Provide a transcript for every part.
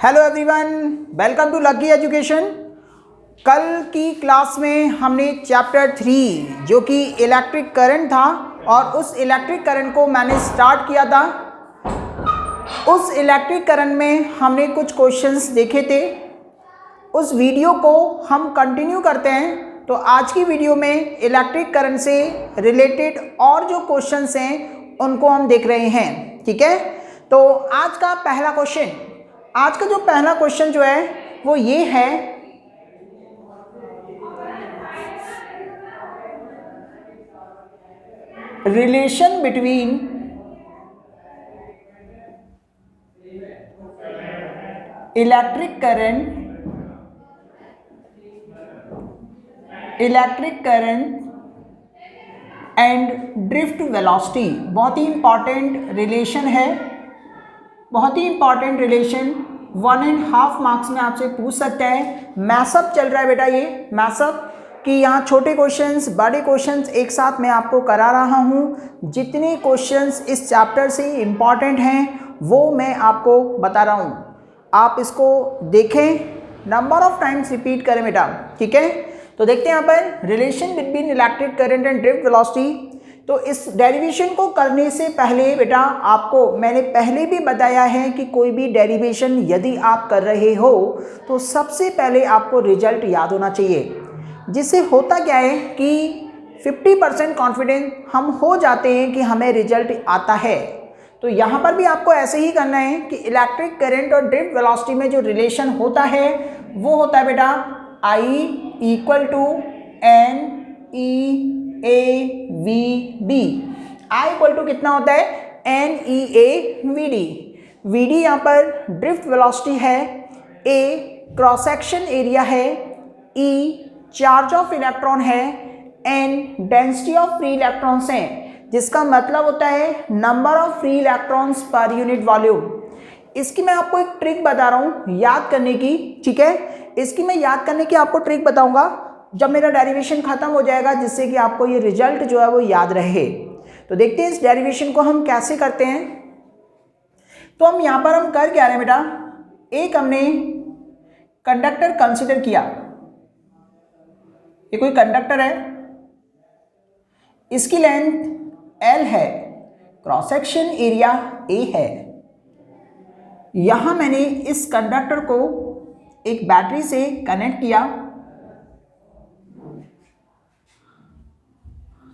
Hello everyone, welcome to Lucky Education. कल की class में हमने चैप्टर 3 जो कि इलेक्ट्रिक करंट था और उस इलेक्ट्रिक करंट को मैंने स्टार्ट किया था। उस इलेक्ट्रिक करंट में हमने कुछ क्वेश्चंस देखे थे। उस वीडियो को हम कंटिन्यू करते हैं। तो आज की वीडियो में इलेक्ट्रिक करंट से रिलेटेड और जो क्वेश्चंस हैं उनको हम देख रहे हैं। ठीक है, तो आज का जो पहला क्वेश्चन जो है वो ये है, relation between electric current and drift velocity. बहुत ही इंपॉर्टेंट रिलेशन है, बहुत ही इंपॉर्टेंट रिलेशन। 1.5 मार्क्स में आपसे पूछ सकता है। मैसअप चल रहा है बेटा, ये मैसअप कि यहाँ छोटे क्वेश्चंस बड़े क्वेश्चंस एक साथ मैं आपको करा रहा हूँ। जितने क्वेश्चंस इस चैप्टर से इम्पॉर्टेंट हैं वो मैं आपको बता रहा हूँ। आप इसको देखें, नंबर ऑफ टाइम्स रिपीट करें बेटा। ठीक है, तो देखते हैं यहाँ पर relation between electric current and drift velocity. तो इस डेरिवेशन को करने से पहले बेटा आपको मैंने पहले भी बताया है कि कोई भी डेरिवेशन यदि आप कर रहे हो तो सबसे पहले आपको रिजल्ट याद होना चाहिए। जिससे होता क्या है कि 50% कॉन्फिडेंस हम हो जाते हैं कि हमें रिजल्ट आता है। तो यहाँ पर भी आपको ऐसे ही करना है कि इलेक्ट्रिक करंट और ड्रिफ्ट वेलोसिटी में जो रिलेशन होता है वो होता है बेटा I = NEAVD। I = कितना होता है? NEAVD। VD यहाँ पर ड्रिफ्ट वेलोसिटी है, A क्रॉस सेक्शन एरिया है, E चार्ज ऑफ इलेक्ट्रॉन है, N density of free electrons हैं, जिसका मतलब होता है number of free electrons per unit volume. इसकी मैं आपको एक ट्रिक बता रहा हूँ याद करने की। ठीक है, इसकी मैं याद करने की आपको ट्रिक बताऊंगा जब मेरा डेरिवेशन खत्म हो जाएगा, जिससे कि आपको ये रिजल्ट जो है वो याद रहे। तो देखते हैं इस डेरिवेशन को हम कैसे करते हैं। तो हम यहाँ पर हम कर क्या रहे हैं बेटा, एक हमने कंडक्टर कंसिडर किया। ये कोई कंडक्टर है, इसकी लेंथ L है, क्रॉस सेक्शन एरिया A है। यहां मैंने इस कंडक्टर को एक बैटरी से कनेक्ट किया।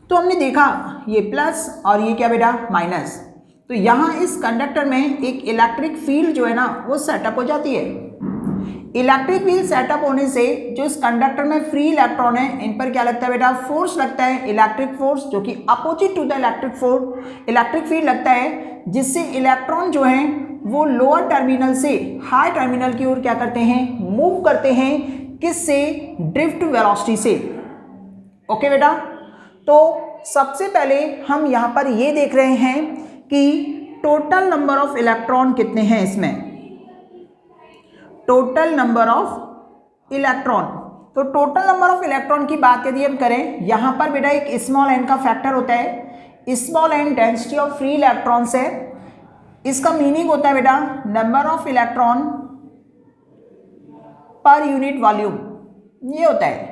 तो हमने देखा ये प्लस और ये क्या बेटा माइनस। तो यहां इस कंडक्टर में एक इलेक्ट्रिक फील्ड जो है ना वो सेटअप हो जाती है। इलेक्ट्रिक फील्ड सेटअप होने से जो इस कंडक्टर में फ्री इलेक्ट्रॉन है इन पर क्या लगता है बेटा, फोर्स लगता है, इलेक्ट्रिक फोर्स, जो कि opposite to the electric field लगता है, जिससे इलेक्ट्रॉन जो है वो लोअर टर्मिनल से हाई टर्मिनल की ओर क्या करते हैं, मूव करते हैं। किससे? ड्रिफ्ट वेलोसिटी से। ओके बेटा, तो सबसे पहले हम यहां पर ये देख रहे हैं कि टोटल नंबर ऑफ इलेक्ट्रॉन कितने हैं इसमें, टोटल नंबर ऑफ इलेक्ट्रॉन। तो टोटल नंबर ऑफ इलेक्ट्रॉन की बात यदि हम करें, यहां पर बेटा एक स्मॉल n का फैक्टर होता है। Small n density of free electrons है। इसका मीनिंग होता है बेटा number of electron per unit volume, ये होता है।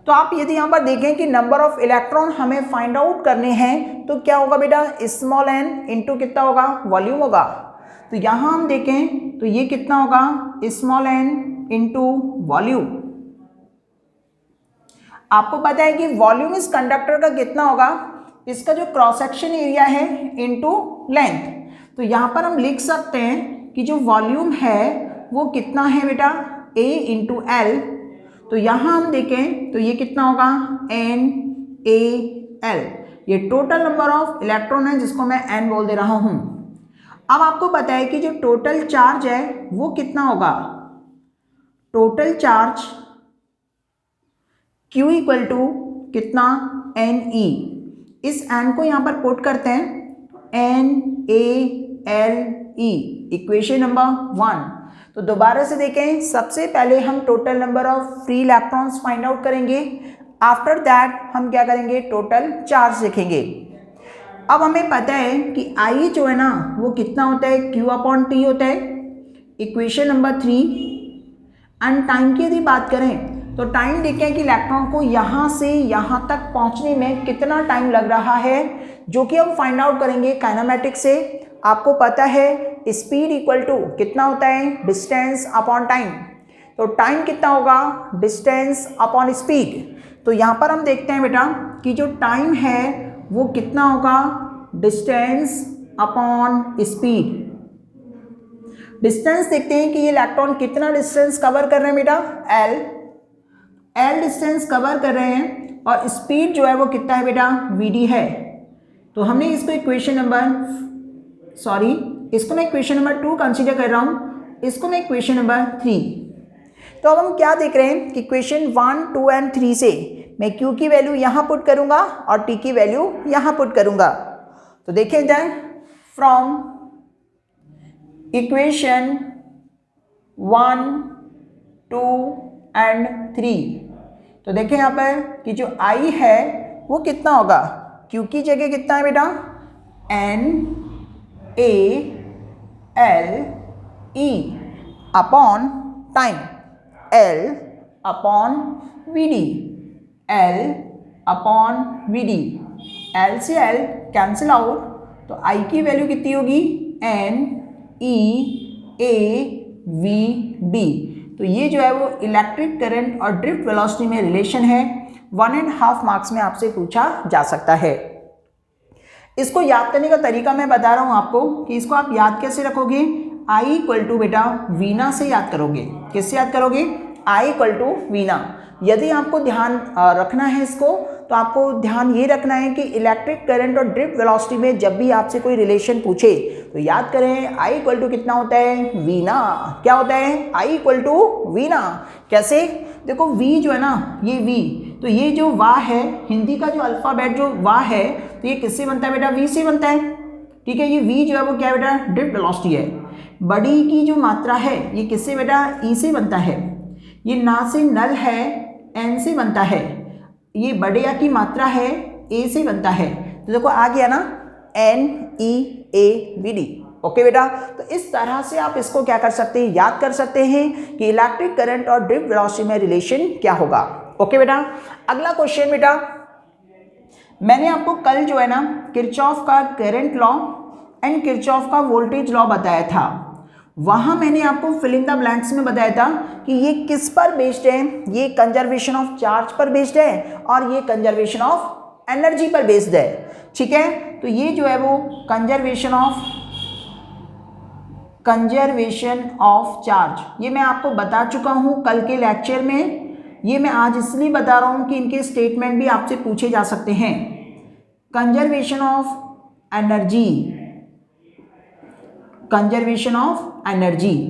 तो आप यदि यहां पर देखें कि नंबर ऑफ इलेक्ट्रॉन हमें फाइंड आउट करने हैं तो क्या होगा बेटा, स्मॉल n इंटू कितना होगा, वॉल्यूम होगा। तो यहां हम देखें तो ये कितना होगा, स्मॉल n इंटू वॉल्यूम। आपको पता है कि वॉल्यूम इस कंडक्टर का कितना होगा, इसका जो क्रॉस सेक्शन एरिया है इंटू लेंथ। तो यहां पर हम लिख सकते हैं कि जो वॉल्यूम है वो कितना है बेटा, A इंटू L। तो यहां हम देखें तो ये कितना होगा, NaL। ये टोटल नंबर ऑफ इलेक्ट्रॉन है जिसको मैं n बोल दे रहा हूं। अब आपको पता है कि जो टोटल चार्ज है वो कितना होगा, टोटल चार्ज Q = कितना, Ne। इस n को यहां पर पुट करते हैं, NaLe, इक्वेशन नंबर 1। तो दोबारा से देखें, सबसे पहले हम total number of free electrons find out करेंगे। आफ्टर दैट हम क्या करेंगे, टोटल चार्ज लिखेंगे। अब हमें पता है कि I जो है ना वो कितना होता है, Q/T होता है। Equation number 3। एंड टाइम की यदि बात करें तो टाइम देखें कि इलेक्ट्रॉन को यहाँ से यहाँ तक पहुँचने में कितना टाइम लग रहा है, जो कि हम फाइंड आउट करेंगे काइनेमेटिक्स से। आपको पता है स्पीड इक्वल टू कितना होता है, डिस्टेंस अपॉन टाइम। तो टाइम कितना होगा, डिस्टेंस अपॉन स्पीड। तो यहाँ पर हम देखते हैं बेटा कि जो टाइम है वो कितना होगा, डिस्टेंस अपॉन स्पीड। डिस्टेंस देखते हैं कि ये इलेक्ट्रॉन कितना डिस्टेंस कवर कर रहे हैं बेटा, एल डिस्टेंस कवर कर रहे हैं, और स्पीड जो है वो कितना है बेटा, वीडी है। तो हमने इसको इक्वेशन नंबर 2 कंसीडर कर रहा हूँ, इसको मैं इक्वेशन नंबर 3। तो अब हम क्या देख रहे हैं कि इक्वेशन 1, 2 एंड 3 से मैं Q की वैल्यू यहाँ पुट करूँगा और T की वैल्यू यहाँ पुट करूँगा। तो देखें जाए फ्रॉम इक्वेशन 1, 2 एंड 3। तो देखें यहाँ पर कि जो I है वो कितना होगा, Q की जगह कितना है बेटा, NaLe upon time, L upon Vd, L upon Vd। L से L कैंसिल आउट, तो I की वैल्यू कितनी होगी, NeAVd। तो ये जो है वो इलेक्ट्रिक करंट और ड्रिफ्ट वेलोसिटी में रिलेशन है, 1.5 मार्क्स में आपसे पूछा जा सकता है। इसको याद करने का तरीका मैं बता रहा हूँ आपको कि इसको आप याद कैसे रखोगे, I इक्वल टू बेटा वीना से याद करोगे। किससे याद करोगे, I इक्वल टू वीना। यदि आपको ध्यान रखना है इसको, तो आपको ध्यान ये रखना है कि इलेक्ट्रिक करंट और ड्रिफ्ट वेलोसिटी में जब भी आपसे कोई रिलेशन पूछे तो याद करें I इक्वल टू कितना होता है, वीना। क्या होता है, I इक्वल टू वीना। कैसे, देखो V जो है ना, ये V, तो ये जो वा है, हिंदी का जो अल्फ़ाबेट जो वा है, तो ये किससे बनता है बेटा, V से बनता है। ठीक है, ये V जो है वो क्या है बेटा, ड्रिफ्ट वेलोसिटी है। बड़ी की जो मात्रा है ये किससे बेटा, E से बनता है। ये ना से नल है, N से बनता है। ये बड़े या की मात्रा है, A से बनता है। तो देखो आ गया ना, NeAVd। ओके बेटा, तो इस तरह से आप इसको क्या कर सकते हैं, याद कर सकते हैं कि इलेक्ट्रिक करंट और ड्रिफ्ट वेलोसिटी में रिलेशन क्या होगा। ओके बेटा, अगला क्वेश्चन बेटा, मैंने आपको कल जो है ना किरचॉफ का करंट लॉ एंड किरचॉफ का वोल्टेज लॉ बताया था। वहाँ मैंने आपको फिल इन द ब्लैंक्स में बताया था कि ये किस पर बेस्ड है, ये कंजर्वेशन ऑफ चार्ज पर बेस्ड है और ये कंजर्वेशन ऑफ एनर्जी पर बेस्ड है। ठीक है, तो ये जो है वो कंजर्वेशन ऑफ चार्ज, ये मैं आपको बता चुका हूँ कल के लेक्चर में। ये मैं आज इसलिए बता रहा हूँ कि इनके स्टेटमेंट भी आपसे पूछे जा सकते हैं। कंजर्वेशन ऑफ एनर्जी,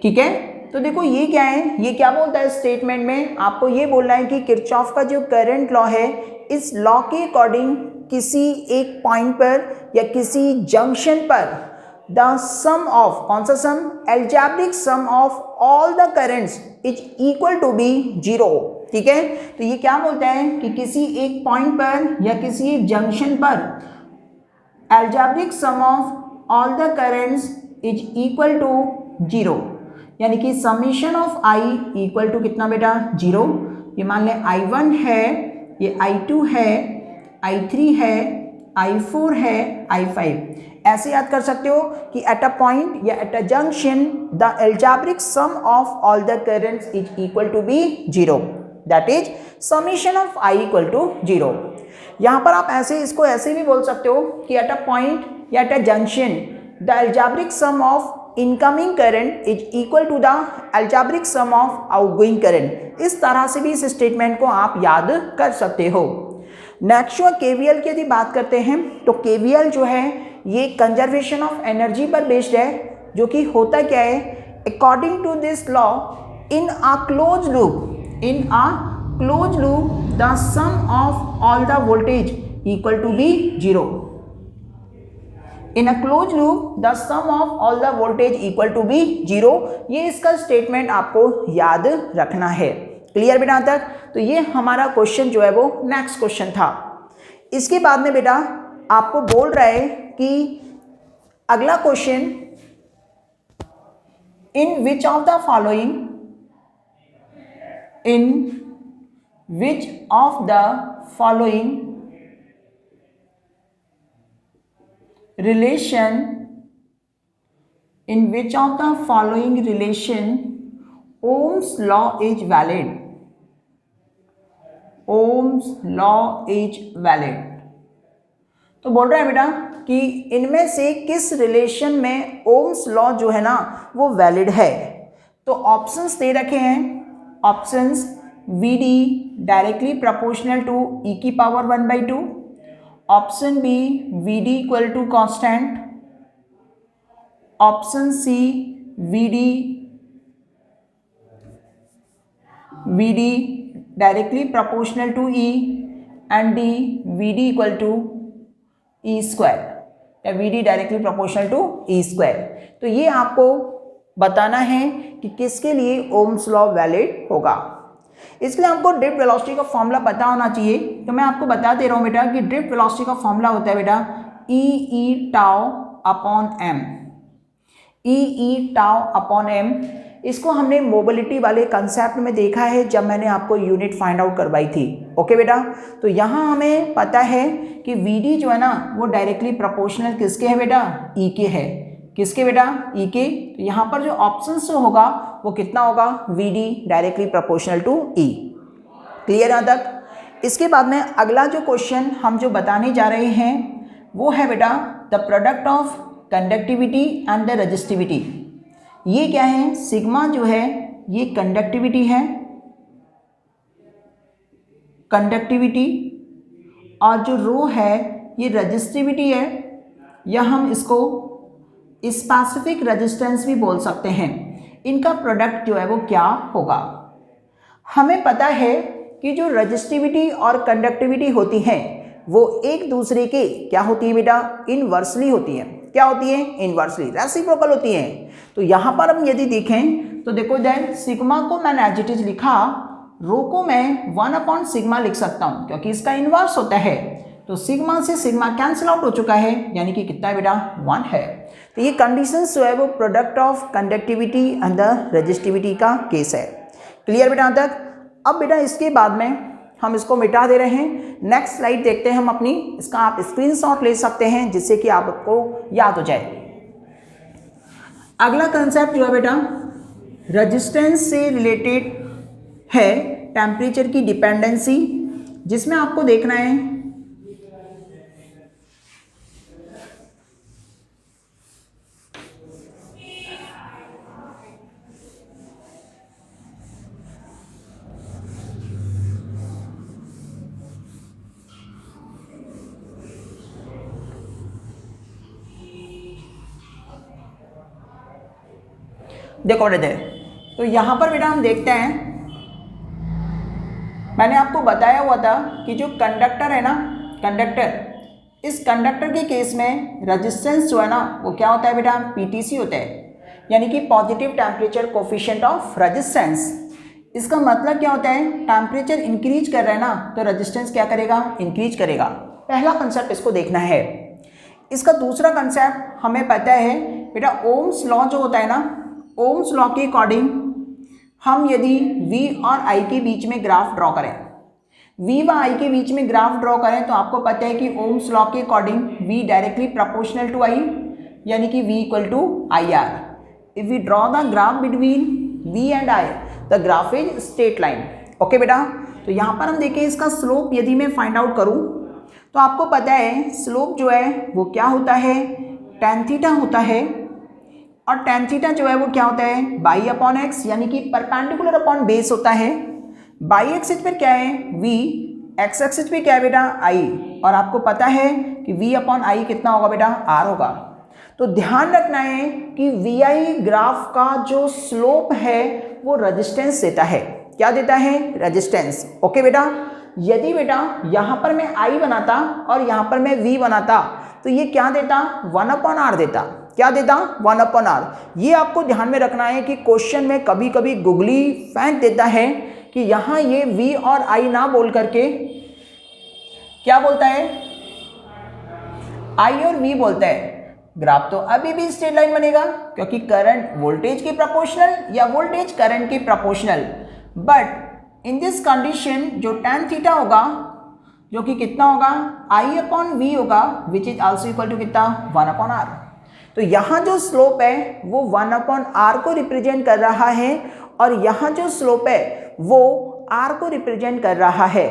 ठीक है। तो देखो ये क्या है, ये क्या बोलता है स्टेटमेंट में, आपको ये बोलना है कि किरचॉफ का जो करंट लॉ है, इस लॉ के अकॉर्डिंग किसी एक पॉइंट पर या किसी जंक्शन पर द सम ऑफ, कौन सा sum, algebraic sum of all the currents is equal to be 0। ठीक है, तो ये क्या बोलता है कि किसी एक पॉइंट पर या किसी एक जंक्शन पर algebraic sum of all the currents is equal to 0, यानी कि summation of I equal to कितना बेटा, 0। ये मान लें I1 है, ये I2 है, I3 है, I4 है, I5। ऐसे याद कर सकते हो कि एट अ पॉइंट या at a junction the algebraic sum of all the currents is equal to be 0, that is summation of I equal to 0। यहाँ पर आप ऐसे इसको ऐसे भी बोल सकते हो कि एट अ पॉइंट या at a junction the algebraic sum of incoming current is equal to the algebraic sum of outgoing current. इस तरह से भी इस स्टेटमेंट को आप याद कर सकते हो। नेक्स्ट जो केवीएल की यदि बात करते हैं, तो केवीएल जो है ये कंजर्वेशन ऑफ एनर्जी पर बेस्ड है, जो कि होता क्या है, according to this law in a close loop the sum of all the voltage equal to be 0। In a close loop the sum of all the voltage equal to be 0। ये इसका statement आपको याद रखना है। Clear बेटा तक? तो ये हमारा क्वेश्चन जो है वो नेक्स्ट क्वेश्चन था। इसके बाद में बेटा आपको बोल रहा है कि अगला question in which of the following, in which of the following relation, in which of the following relation Ohm's law is valid, Ohm's law is valid। तो बोल रहा है बेटा कि इनमें से किस रिलेशन में ओम्स लॉ जो है ना वो वैलिड है। तो ऑप्शंस दे रखे हैं, options V D directly proportional to E की power 1/2, option B V D equal to constant, option C V D directly proportional to E, and D V D equal to E square, या V D directly proportional to E square. तो ये आपको बताना है कि किसके लिए Ohm's law valid होगा। इसके लिए आपको ड्रिफ्ट वेलोसिटी का फॉर्मूला पता होना चाहिए। तो मैं आपको बता दे रहा हूँ बेटा कि ड्रिफ्ट वेलोसिटी का फॉर्मूला होता है बेटा ई टाउ अपॉन एम, ई टाउ अपॉन एम। इसको हमने मोबिलिटी वाले कंसेप्ट में देखा है जब मैंने आपको यूनिट फाइंड आउट करवाई थी। ओके बेटा, तो यहाँ हमें पता है कि वी डी जो है ना वो डायरेक्टली प्रोपोर्शनल किसके है बेटा, ई के है। किसके बेटा, ई के। तो यहाँ पर जो ऑप्शन से होगा वो कितना होगा, V D directly proportional to E. Clear यहाँ तक। इसके बाद में अगला जो क्वेश्चन हम जो बताने जा रहे हैं वो है बेटा the product of conductivity and the resistivity. ये क्या है, सिग्मा जो है ये कंडक्टिविटी है, कंडक्टिविटी, और जो रो है ये रेजिस्टिविटी है, या हम इसको स्पेसिफिक रेजिस्टेंस भी बोल सकते हैं। इनका प्रोडक्ट जो है वो क्या होगा। हमें पता है कि जो रेजिस्टिविटी और कंडक्टिविटी होती हैं वो एक दूसरे के क्या होती है बेटा, इनवर्सली होती है। क्या होती है, इनवर्सली, रेसिप्रोकल होती है। तो यहाँ पर हम यदि देखें तो देखो देन सिग्मा को मैंने एज इट इज लिखा, रो को मैं 1 सिग्मा लिख सकता हूँ क्योंकि इसका इनवर्स होता है। तो सिग्मा से सिग्मा कैंसिल आउट हो चुका है, यानी कि कितना है बेटा, 1 है। तो ये कंडीशंस जो है वो product of conductivity and the resistivity का केस है। क्लियर बेटा यहाँ तक। अब बेटा इसके बाद में हम इसको मिटा दे रहे हैं। नेक्स्ट स्लाइड देखते हैं हम अपनी, इसका आप स्क्रीनशॉट ले सकते हैं जिससे कि आपको याद हो जाए। अगला कंसेप्ट जो है बेटा रेजिस्टेंस से रिलेटेड है, टेम्परेचर की डिपेंडेंसी, जिसमें आपको देखना है देखो बेटे, तो यहाँ पर बेटा हम देखते हैं, मैंने आपको बताया हुआ था कि जो कंडक्टर है ना, कंडक्टर, इस कंडक्टर के केस में रेजिस्टेंस जो है ना वो क्या होता है बेटा, पीटीसी होता है, यानी कि positive temperature coefficient of resistance. इसका मतलब क्या होता है, टेम्परेचर इंक्रीज कर रहा है ना तो रेजिस्टेंस क्या करेगा, इंक्रीज करेगा। पहला कंसेप्ट इसको देखना है। इसका दूसरा कंसेप्ट हमें पता है बेटा, ओम्स लॉ जो होता है ना, ओम्स लॉ के अकॉर्डिंग हम यदि V और I के बीच में ग्राफ ड्रॉ करें, V व I के बीच में ग्राफ ड्रॉ करें तो आपको पता है कि ओम्स लॉ के according V directly proportional to I, यानी कि V equal to IR। If we draw the graph between V and I, the graph is straight line. Okay बेटा, तो यहाँ पर हम देखें इसका स्लोप यदि मैं फाइंड आउट करूँ तो आपको पता है स्लोप जो है वो क्या होता है, tan थीटा होता है, और tan थीटा जो है वो क्या होता है, बाई अपॉन एक्स, यानी कि परपेंडिकुलर अपॉन बेस होता है। बाई एक्सिस पर क्या है, v, एक्स एक्सिस पे क्या है बेटा, i, और आपको पता है कि v अपॉन i कितना होगा बेटा, r होगा। तो ध्यान रखना है कि vi ग्राफ का जो स्लोप है वो रेजिस्टेंस देता है। क्या देता है, रेजिस्टेंस। ओके बेटा, यदि बेटा यहाँ पर मैं i बनाता और यहाँ पर मैं v बनाता तो ये क्या देता, 1/r देता। क्या देता, 1/r। ये आपको ध्यान में रखना है कि क्वेश्चन में कभी कभी गुगली फेंक देता है कि यहाँ ये v और i ना बोल करके क्या बोलता है, i और v बोलता है। ग्राफ तो अभी भी स्ट्रेट लाइन बनेगा क्योंकि करंट वोल्टेज के प्रोपोर्शनल या वोल्टेज करंट के proportional. But in this condition जो tan थीटा होगा जो कि कितना होगा I/V होगा which is also equal to कितना 1/r। तो यहाँ जो स्लोप है वो 1/r को रिप्रेजेंट कर रहा है और यहाँ जो स्लोप है वो r को रिप्रेजेंट कर रहा है।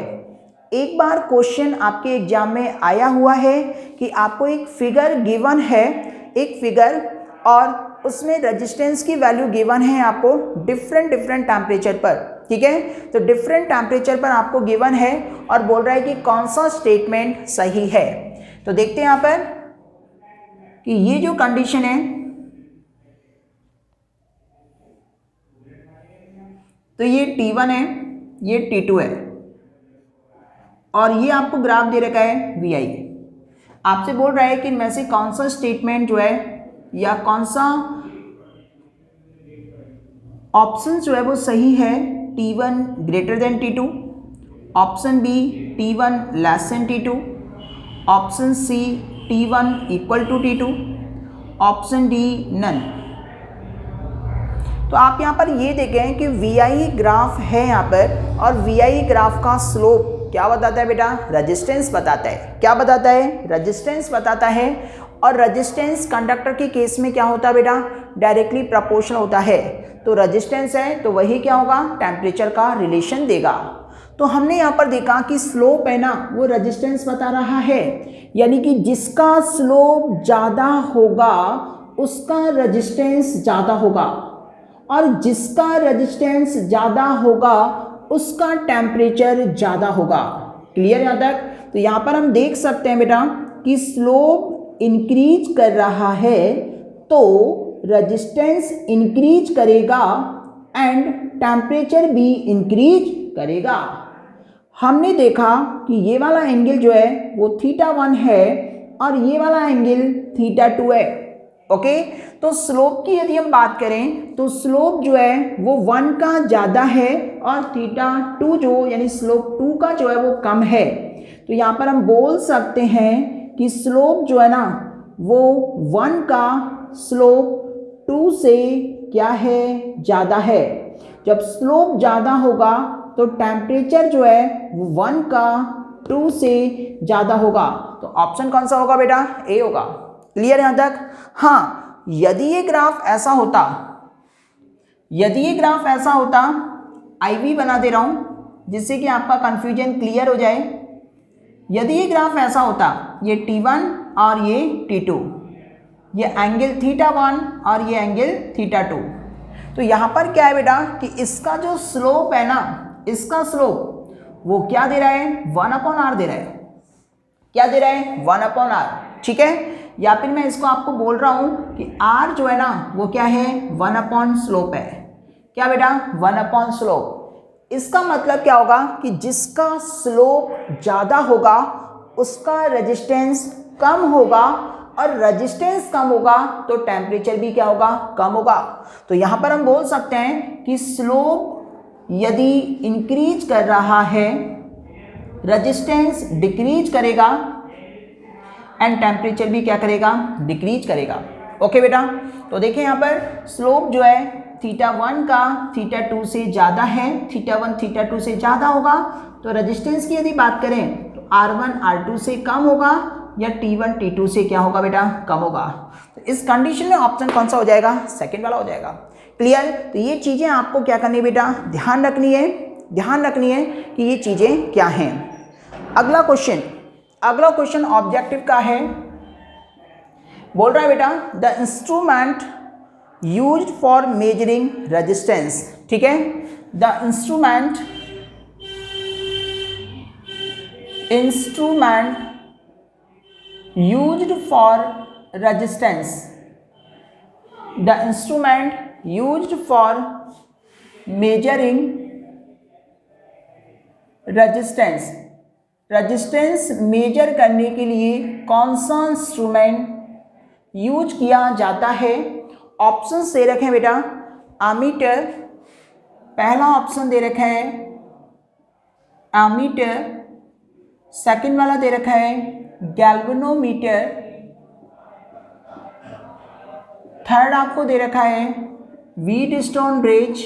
एक बार क्वेश्चन आपके एग्जाम में आया हुआ है कि आपको एक फिगर गिवन है, एक फिगर, और उसमें रेजिस्टेंस की वैल्यू गिवन है आपको डिफरेंट टेम्परेचर पर, ठीक है। तो डिफरेंट टेम्परेचर पर आपको गिवन है और बोल रहा है कि कौन सा स्टेटमेंट सही है। तो देखते हैं यहाँ पर कि ये जो कंडीशन है, तो ये T1 है, ये T2 है और ये आपको ग्राफ दे रखा है VI। आपसे बोल रहा है कि इनमें से कौन सा स्टेटमेंट जो है या कौन सा ऑप्शन जो है वो सही है, T1 greater than T2, option B T1 less than T2, option C T1 equal to T2, option D none. तो आप यहाँ पर ये देखें कि VI ग्राफ है यहाँ पर और VI ग्राफ का स्लोप क्या बताता है बेटा, रेजिस्टेंस बताता है। क्या बताता है, रेजिस्टेंस बताता है। और रेजिस्टेंस कंडक्टर के केस में क्या होता है बेटा, डायरेक्टली प्रोपोर्शनल होता है। तो रेजिस्टेंस है तो वही क्या होगा, टेम्परेचर का रिलेशन देगा। तो हमने यहाँ पर देखा कि स्लोप है ना वो रेजिस्टेंस बता रहा है, यानी कि जिसका स्लोप ज़्यादा होगा उसका रेजिस्टेंस ज़्यादा होगा और जिसका रेजिस्टेंस ज़्यादा होगा उसका टेम्परेचर ज़्यादा होगा। क्लियर यहाँ तक। तो यहाँ पर हम देख सकते हैं बेटा कि स्लोप इंक्रीज कर रहा है तो रेजिस्टेंस इंक्रीज करेगा एंड टेम्परेचर भी इंक्रीज करेगा। हमने देखा कि ये वाला एंगल जो है वो θ1 है और ये वाला एंगल θ2 है। ओके, तो स्लोप की यदि हम बात करें तो स्लोप जो है वो 1 का ज़्यादा है और θ2 जो यानी स्लोप 2 का जो है वो कम है। तो यहाँ पर हम बोल सकते हैं कि स्लोप जो है ना वो 1 का स्लोप 2 से क्या है, ज़्यादा है। जब स्लोप ज़्यादा होगा तो टेम्परेचर जो है वो 1 का 2 से ज़्यादा होगा। तो ऑप्शन कौन सा होगा बेटा, ए होगा। क्लियर यहाँ तक। हाँ, यदि ये ग्राफ ऐसा होता, यदि ये ग्राफ ऐसा होता, IV बना दे रहा हूँ जिससे कि आपका कंफ्यूजन क्लियर हो जाए। यदि ये ग्राफ ऐसा होता, ये T1 और ये T2, ये एंगल θ1 और ये एंगल θ2, तो यहाँ पर क्या है बेटा कि इसका जो स्लोप है ना, इसका स्लोप वो क्या दे रहा है, 1/r दे रहा है। क्या दे रहा है, 1/r। ठीक है, या फिर मैं इसको आपको बोल रहा हूँ कि r जो है ना वो क्या है, 1/, स्लोप है। क्या बेटा, 1/, स्लोप। इसका मतलब क्या होगा कि जिसका स्लोप ज़्यादा होगा उसका रेजिस्टेंस कम होगा और रेजिस्टेंस कम होगा तो टेम्परेचर भी क्या होगा, कम होगा। तो यहाँ पर हम बोल सकते हैं कि स्लोप यदि इंक्रीज कर रहा है, रेजिस्टेंस डिक्रीज करेगा एंड टेम्परेचर भी क्या करेगा, डिक्रीज करेगा। ओके बेटा, तो देखिए यहाँ पर स्लोप जो है θ1 का θ2 से ज़्यादा है, θ1 θ2 से ज़्यादा होगा। तो रेजिस्टेंस की यदि बात करें तो R1 R2 से कम होगा या T1 T2 से क्या होगा बेटा, कम होगा। तो इस कंडीशन में ऑप्शन कौन सा हो जाएगा, सेकेंड वाला हो जाएगा। क्लियर। तो ये चीज़ें आपको क्या करनी है बेटा, ध्यान रखनी है, ध्यान रखनी है कि ये चीज़ें क्या हैं। अगला क्वेश्चन ऑब्जेक्टिव का है। बोल रहा है बेटा the instrument used for measuring resistance. ठीक है, the instrument used for resistance, the instrument used for measuring resistance, resistance measure करने के लिए कौन सा इंस्ट्रूमेंट यूज किया जाता है। ऑप्शंस दे रखे हैं बेटा, एमीटर, पहला ऑप्शन दे रखा है एमीटर, सेकंड वाला दे रखा है गैल्वेनोमीटर, थर्ड आपको दे रखा है व्हीटस्टोन ब्रिज,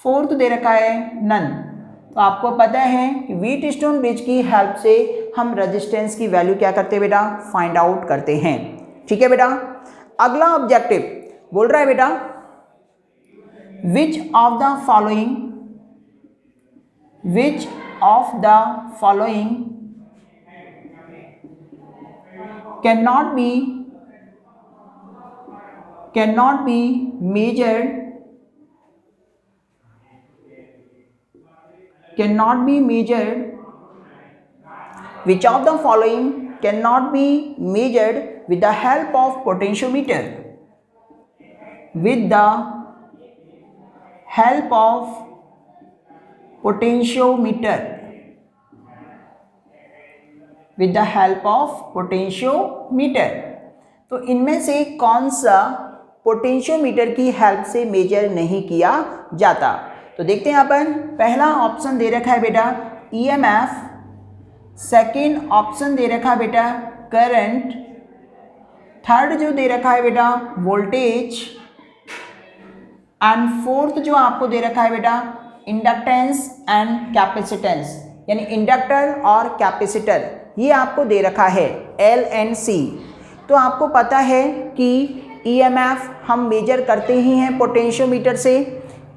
फोर्थ दे रखा है नन। तो आपको पता है कि व्हीटस्टोन ब्रिज की हेल्प से हम रेजिस्टेंस की वैल्यू क्या करते हैं बेटा, फाइंड आउट करते हैं। ठीक है बेटा। अगला ऑब्जेक्टिव बोल रहा है बेटा, which of the following cannot be measured which of the following cannot be measured with the help of potentiometer, with the help of potentiometer, with the help of potentiometer। तो इनमें से कौन सा पोटेंशियोमीटर की हेल्प से major नहीं किया जाता? तो देखते हैं अपन। पहला ऑप्शन दे रखा है बेटा ईएमएफ, सेकेंड ऑप्शन दे रखा है बेटा करंट, थर्ड जो दे रखा है बेटा वोल्टेज, एंड फोर्थ जो आपको दे रखा है बेटा इंडक्टेंस एंड कैपेसिटेंस, यानी इंडक्टर और कैपेसिटर, ये आपको दे रखा है एल एंड सी। तो आपको पता है कि ईएमएफ हम मेजर करते ही हैं पोटेंशियोमीटर से,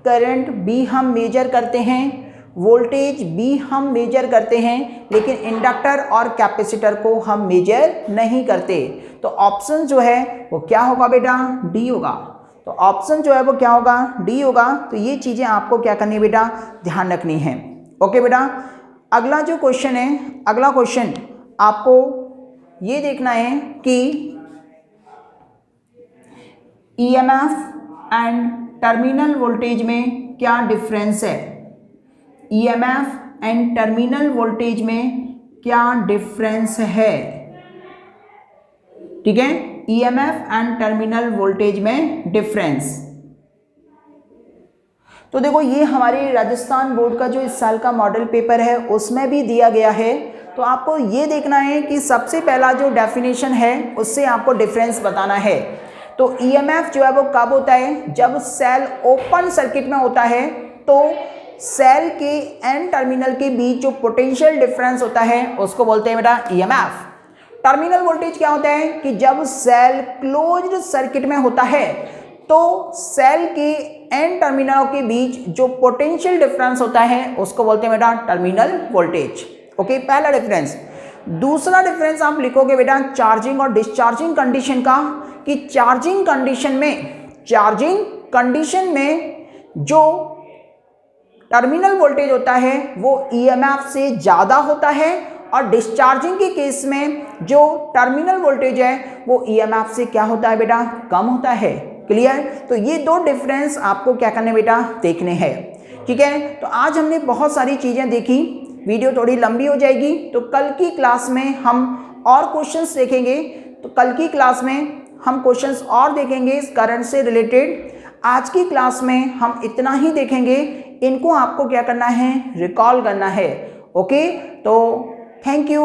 करंट भी हम मेजर करते हैं, वोल्टेज भी हम मेजर करते हैं, लेकिन इंडक्टर और कैपेसिटर को हम मेजर नहीं करते। तो ऑप्शन जो है वो क्या होगा बेटा, डी होगा। तो ऑप्शन जो है वो क्या होगा, डी होगा। तो ये चीज़ें आपको क्या करनी है बेटा, ध्यान रखनी है। ओके बेटा। अगला जो क्वेश्चन है, अगला क्वेश्चन आपको ये देखना है कि ईएमएफ एंड टर्मिनल वोल्टेज में क्या डिफरेंस है। ईएमएफ एंड टर्मिनल वोल्टेज में क्या डिफरेंस है। ठीक है, ईएमएफ एंड टर्मिनल वोल्टेज में डिफरेंस। तो देखो ये हमारे राजस्थान बोर्ड का जो इस साल का मॉडल पेपर है उसमें भी दिया गया है। तो आपको ये देखना है कि सबसे पहला जो डेफिनेशन है उससे आपको डिफरेंस बताना है। तो ईएमएफ जो है वो कब होता है, जब सेल ओपन सर्किट में होता है, तो सेल के एन टर्मिनल के बीच जो पोटेंशियल डिफरेंस होता है उसको बोलते हैं बेटा ईएमएफ। टर्मिनल वोल्टेज क्या होता है कि जब सेल क्लोज्ड सर्किट में होता है तो सेल के एन टर्मिनलों के बीच जो पोटेंशियल डिफरेंस होता है उसको बोलते हैं बेटा टर्मिनल वोल्टेज। ओके, पहला डिफरेंस। दूसरा डिफरेंस आप लिखोगे बेटा चार्जिंग और डिस्चार्जिंग कंडीशन का, कि चार्जिंग कंडीशन में जो टर्मिनल वोल्टेज होता है वो ईएमएफ से ज़्यादा होता है, और डिस्चार्जिंग के केस में जो टर्मिनल वोल्टेज है वो ईएमएफ से क्या होता है बेटा, कम होता है। क्लियर। तो ये दो डिफरेंस आपको क्या करने बेटा, देखने हैं। ठीक है, तो आज हमने बहुत सारी चीज़ें देखी, वीडियो थोड़ी लंबी हो जाएगी, तो कल की क्लास में हम और क्वेश्चंस देखेंगे। तो कल की क्लास में हम क्वेश्चंस और देखेंगे इस करंट से रिलेटेड। आज की क्लास में हम इतना ही देखेंगे, इनको आपको क्या करना है, रिकॉल करना है। ओके, तो थैंक यू।